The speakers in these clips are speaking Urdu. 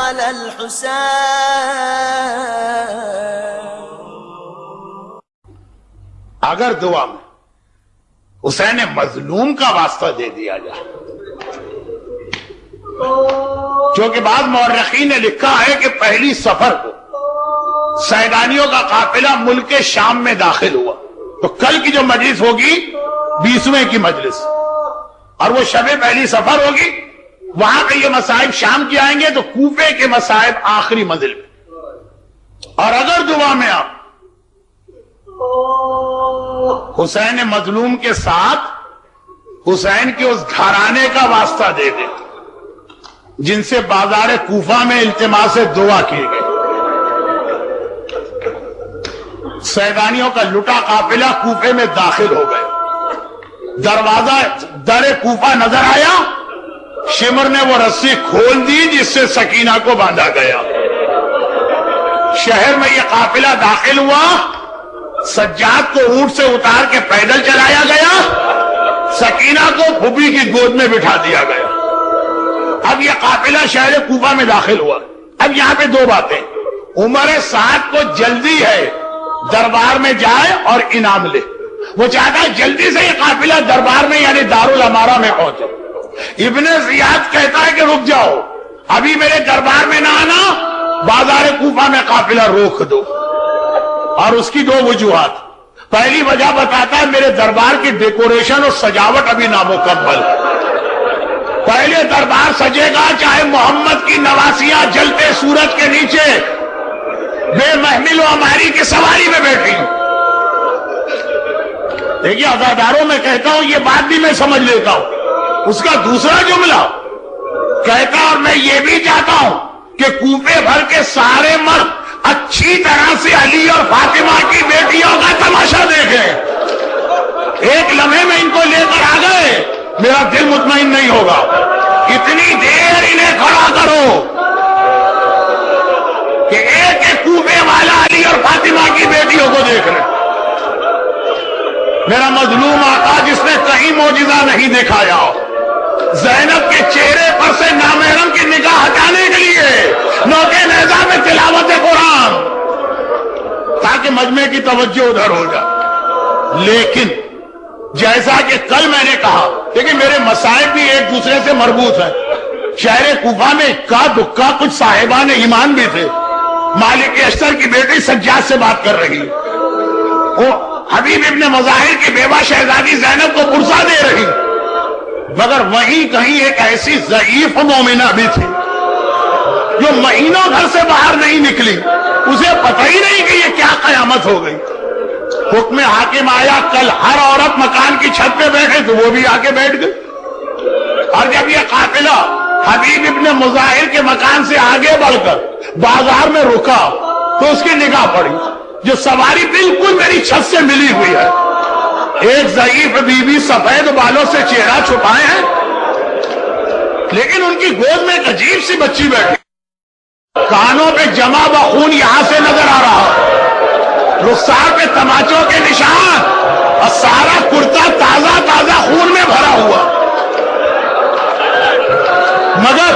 على الحسين. اگر دعا میں حسین مظلوم کا واسطہ دے دیا جائے، کیونکہ بعض مورخین نے لکھا ہے کہ پہلی سفر کو سیدانیوں کا قافلہ ملک شام میں داخل ہوا، تو کل کی جو مجلس ہوگی 20ویں کی مجلس، اور وہ شب پہلی سفر ہوگی، وہاں پہ یہ مصائب شام کی آئیں گے تو کوفے کے مصائب آخری منزل میں. اور اگر دعا میں آپ حسین مظلوم کے ساتھ حسین کے اس گھرانے کا واسطہ دے دیں جن سے بازار کوفہ میں التماس دعا کیے گئے، سیدانیوں کا لٹا قافلہ کوفے میں داخل ہو گئے، دروازہ در کوفہ نظر آیا، شمر نے وہ رسی کھول دی جس سے سکینہ کو باندھا گیا. شہر میں یہ قافلہ داخل ہوا، سجاد کو اونٹ سے اتار کے پیدل چلایا گیا، سکینہ کو پھوپھی کی گود میں بٹھا دیا گیا. اب یہ قافلہ شہر کوفہ میں داخل ہوا. اب یہاں پہ دو باتیں، عمر سعد کو جلدی ہے دربار میں جائے اور انعام لے، وہ چاہتا ہے جلدی سے یہ قافلہ دربار میں یعنی دارالامارہ میں پہنچے. ابن زیاد کہتا ہے کہ رک جاؤ، ابھی میرے دربار میں نہ آنا، بازار کوفہ میں قافلہ روک دو. اور اس کی دو وجوہات، پہلی وجہ بتاتا ہے میرے دربار کی ڈیکوریشن اور سجاوٹ ابھی نامکمل، پہلے دربار سجے گا چاہے محمد کی نواسیاں جلتے سورج کے نیچے بے محمل و ہماری کی سواری میں بیٹھی. دیکھیے عزاداروں میں کہتا ہوں، یہ بات بھی میں سمجھ لیتا ہوں. اس کا دوسرا جملہ کہتا اور میں یہ بھی چاہتا ہوں کہ کوفے بھر کے سارے مرد اچھی طرح سے علی اور فاطمہ کی بیٹیوں کا تماشا دیکھیں. ایک لمحے میں ان کو لے کر آ گئے، میرا دل مطمئن نہیں ہوگا. اتنی دیر انہیں کھڑا کرو کہ ایک ایک کوفے والا علی اور فاطمہ کی بیٹیوں کو دیکھ رہے. میرا مظلوم آقا جس نے کہیں معجزہ نہیں دکھایا، زینب کے چہرے پر سے نامحرم کی نگاہ ہٹانے کے لیے نوکے نیزہ میں تلاوت قرآن تاکہ مجمع کی توجہ ادھر ہو جائے. لیکن جیسا کہ کل میں نے کہا، لیکن میرے مسائب بھی ایک دوسرے سے مربوط ہیں. شہر کوفہ میں اکا دکا کچھ صاحبان ایمان بھی تھے. مالک اشتر کی بیٹی سجاد سے بات کر رہی، وہ حبیب ابن مظاہر کی بیوہ شہزادی زینب کو پرسا دے رہی، مگر وہیں کہیں ایک ایسی ضعیف مومنہ بھی تھی جو مہینوں گھر سے باہر نہیں نکلی، اسے پتہ ہی نہیں کہ یہ کیا قیامت ہو گئی. حکم حاکم آیا، کل ہر عورت مکان کی چھت پہ بیٹھے تو وہ بھی آ کے بیٹھ گئی. اور جب یہ قافلہ حبیب ابن مظاہر کے مکان سے آگے بڑھ کر بازار میں رکا تو اس کی نگاہ پڑی، جو سواری بالکل میری چھت سے ملی ہوئی ہے، ایک ضعیف بی بی سفید بالوں سے چہرہ چھپائے ہیں، لیکن ان کی گود میں ایک عجیب سی بچی بیٹھی، کانوں پہ جمع بخون یہاں سے نظر آ رہا، رخسار پہ تماچوں کے نشان، اور سارا کرتا تازہ تازہ خون میں بھرا ہوا. مگر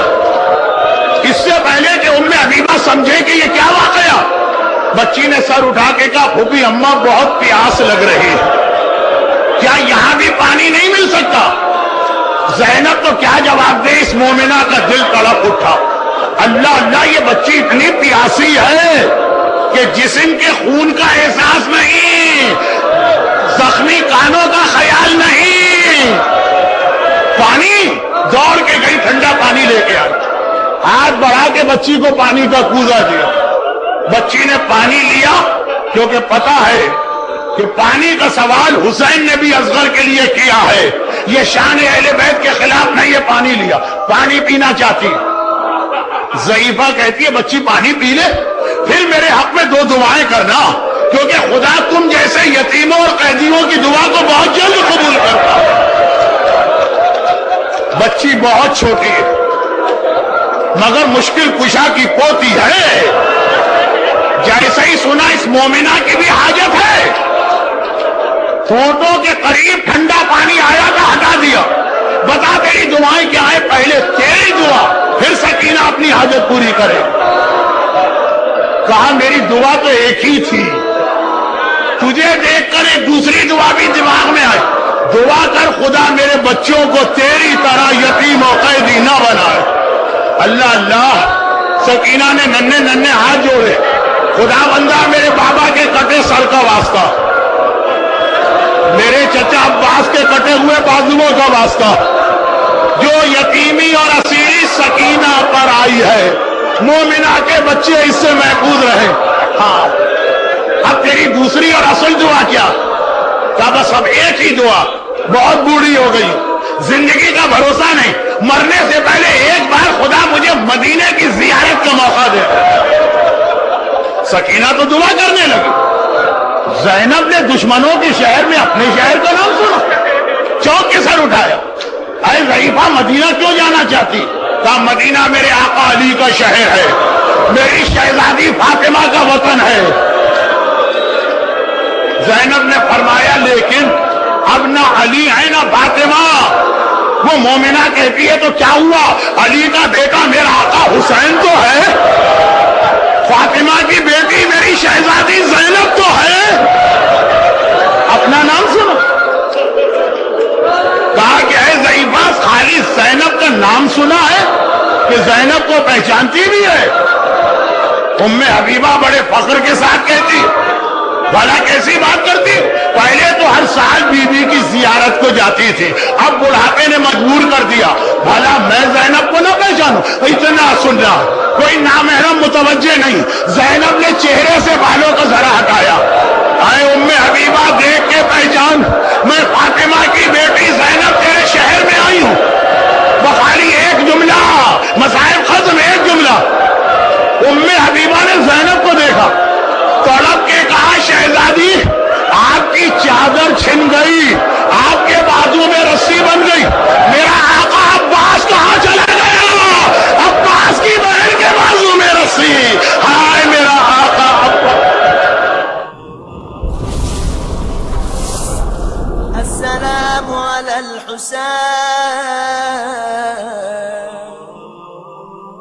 اس سے پہلے کہ ام حبیبہ سمجھے کہ یہ کیا واقعہ، بچی نے سر اٹھا کے کہا، پھوپھی اماں بہت پیاس لگ رہی ہے، کیا یہاں بھی پانی نہیں مل سکتا؟ زینب تو کیا جواب دے، اس مومنہ کا دل تڑپ اٹھا. اللہ اللہ، یہ بچی اتنی پیاسی ہے کہ جسم کے خون کا احساس نہیں، زخمی کانوں کا خیال نہیں. پانی دوڑ کے گئی، ٹھنڈا پانی لے کے آئی، ہاتھ بڑھا کے بچی کو پانی کا کوزہ دیا. بچی نے پانی لیا، کیونکہ پتا ہے کہ پانی کا سوال حسین نے بھی اصغر کے لیے کیا ہے. یہ شان اہل بیت کے خلاف نہیں، یہ پانی لیا، پانی پینا چاہتی. ضعیفہ کہتی ہے بچی پانی پی لے، پھر میرے حق میں دو دعائیں کرنا، کیونکہ خدا تم جیسے یتیموں اور قیدیوں کی دعا کو بہت جلد قبول کرتا. بچی بہت چھوٹی ہے مگر مشکل کشا کی پوتی ہے. جیسے ہی سنا اس مومنہ کی بھی حاجت ہے، ٹھوٹوں کے قریب ٹھنڈا پانی آیا تھا، ہٹا دیا. بتا تیری دعائیں کیا ہے، پہلے تیری دعا، پھر سکینہ اپنی حاجت پوری کرے. دعا تو ایک ہی تھی. تجھے دیکھ کر ایک دوسری دعا بھی دماغ میں آئی. دعا کر خدا میرے بچوں کو تیری طرح یتیم و قیدی نہ بنائے. اللہ اللہ. سکینہ نے ننھے ننھے ہاتھ جوڑے. خدا بندہ میرے بابا کے کٹے سر کا واسطہ, میرے چچا عباس کے کٹے ہوئے بازوؤں کا واسطہ, جو یتیمی اور اسیری سکینہ پر آئی ہے, مومنہ کے بچے اس سے محفوظ رہے. ہاں اب تیری دوسری اور اصل دعا کیا؟ کہا بس اب ایک ہی دعا. بہت بوڑھی ہو گئی, زندگی کا بھروسہ نہیں, مرنے سے پہلے ایک بار خدا مجھے مدینے کی زیارت کا موقع دے. سکینہ تو دعا کرنے لگی. زینب نے دشمنوں کے شہر میں اپنے شہر کا نام سنا, چونک کے سر اٹھایا. اے ضعیفہ مدینہ کیوں جانا چاہتی؟ کہا مدینہ میرے آقا علی کا شہر ہے, میری شہزادی فاطمہ کا وطن ہے. زینب نے فرمایا لیکن اب نہ علی ہے نہ فاطمہ. وہ مومنہ کہتی ہے تو کیا ہوا, علی کا بیٹا میرا آقا حسین تو ہے, فاطمہ کی بیٹی میری شہزادی زینب تو ہے. اپنا نام سنو. کہا کہ اے ضعیفہ خالی زینب کا نام سنا ہے کہ زینب کو پہچانتی بھی ہے؟ ام حبیبہ بڑے فخر کے ساتھ کہتی بھلا کیسی بات کرتی. پہلے تو ہر سال بی بی کی زیارت کو جاتی تھی, اب بڑھاپے نے مجبور کر دیا. بھلا میں زینب کو نہ پہچانوں؟ اتنا سن رہا, کوئی نامحرم متوجہ نہیں. زینب نے چہرے سے بالوں کا ذرا ہٹایا. اے ام حبیبہ دیکھ کے پہچان, میں فاطمہ کی بیٹی زینب تیرے شہر میں آئی ہوں. بخاری ایک جملہ, مصائب ختم, ایک جملہ. ام حبیبہ نے زینب کو دیکھا, تڑپ کے کہا شہزادی آپ کی چادر چھن گئی, آپ کے بازو میں رسی بن گئی. میرا آقا عباس کہاں چلا گیا؟ عباس کی بہن کے بازو میں رسی. ہائے میرا آقا عباس. السلام علی الحسین